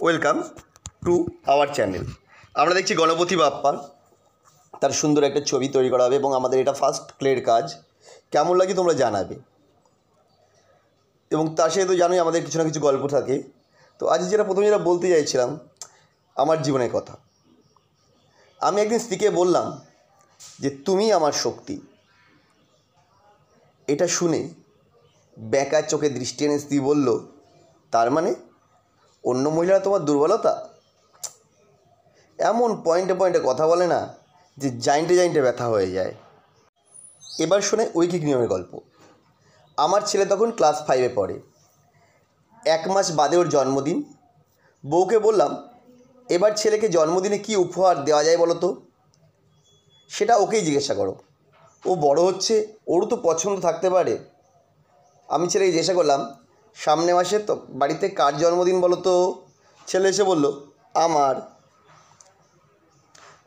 Welcome to our channel. আমরা দেখছি গণপতি বাপ্পার তার সুন্দর একটা ছবি তৈরি করা হবে এবং আমাদের এটা ফার্স্ট ক্লের কাজ। কেমন লাগে তোমরা জানাবে। এবং তার সাথে তো জানোই আমাদের কিছু না কিছু গল্প থাকে। তো আজ প্রথমে যেটা বলতে চাইছিলাম আমার জীবনের কথা। আমি একদিন স্ত্রীকে বললাম যে তুমি আমার শক্তি। এটা শুনে বেকার চোখে দৃষ্টি এনে স্ত্রী বলল, তার মানে অন্য মহিলারা তোমার দুর্বলতা? এমন পয়েন্টে পয়েন্টে কথা বলে না যে জাইন্টে ব্যথা হয়ে যায়। এবার শুনে ঐকিক নিয়মের গল্প। আমার ছেলে তখন ক্লাস 5-এ পড়ে। 1 মাস বাদে ওর জন্মদিন। বউকে বললাম, এবার ছেলেকে জন্মদিনে কী উপহার দেওয়া যায় বলো তো। সেটা ওকেই জিজ্ঞাসা করো, ও বড় হচ্ছে, ওরও তো পছন্দ থাকতে পারে। আমি ছেলেকে জিজ্ঞাসা করলাম, সামনে মাসে তো বাড়িতে কার জন্মদিন বলো তো। ছেলে এসে বলল, আমার।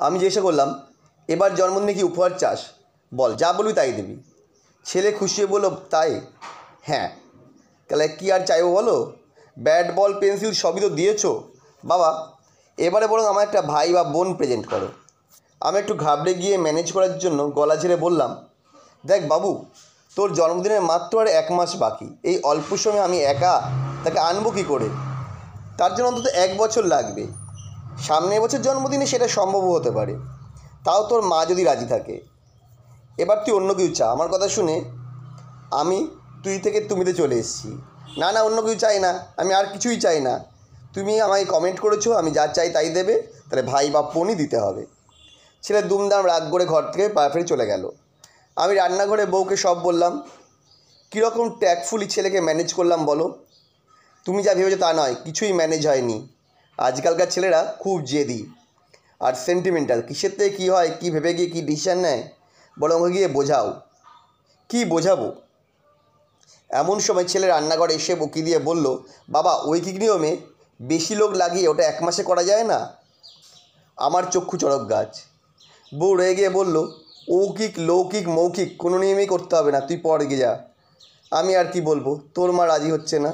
আমি জিজ্ঞাসা করলাম, এবার জন্মদিনে কি উপহার চাস, বল, যা বলবি তাই দিবি। ছেলে খুশি হয়ে বলল, তাই? হ্যাঁ। তাহলে কী আর চাইবো বলো, ব্যাট বল পেন্সিল সবই তো দিয়েছো বাবা, এবারে বরং আমার একটা ভাই বা বোন প্রেজেন্ট করো। আমি একটু ঘাবড়ে গিয়ে ম্যানেজ করার জন্য গলা ঝেড়ে বললাম, দেখ বাবু, তোর জন্মদিনের মাত্র আর 1 মাস বাকি। এই অল্প সময়ে আমি একা তাকে আনবো কী করে? তার জন্য অন্তত 1 বছর লাগবে। সামনের বছর জন্মদিনে সেটা সম্ভবও হতে পারে, তাও তোর মা যদি রাজি থাকে। এবার তুই অন্য কিছু চা। আমার কথা শুনে আমি তুই থেকে তুমিতে চলে এসেছি। না না, অন্য কিছু চাই না, আমি আর কিছুই চাই না। তুমি আমায় কমেন্ট করেছো, আমি যা চাই তাই দেবে, তাহলে ভাই বা বোনই দিতে হবে। ছেলে দুমদাম রাগ করে ঘর থেকে পা ফেরে চলে গেল। আমি রান্নাঘরে বউকে সব বললাম। কীরকম ট্যাক্টফুলি ছেলেকে ম্যানেজ করলাম বলো। তুমি যা ভেবেছো তা নয়, কিছুই ম্যানেজ হয়নি। আজকালকার ছেলেরা খুব জেদি আর সেন্টিমেন্টাল। কিসের থেকে কী হয়, কী ভেবে গিয়ে কী ডিসিশান নেয়, বরং গিয়ে বোঝাও। কী বোঝাবো? এমন সময় ছেলে রান্নাঘরে এসে বকি দিয়ে বলল, বাবা, ঐকিক নিয়মে বেশি লোক লাগিয়ে ওটা 1 মাসে করা যায় না? আমার চক্ষু চড়ক গাছ। বউ রেগে গিয়ে বলল, অৌকিক লৌকিক মৌখিক কোনো নিয়মেই করতে হবে না, তুই পড় গিয়ে যা। আমি আর কি বলবো, তোর মা রাজি হচ্ছে না।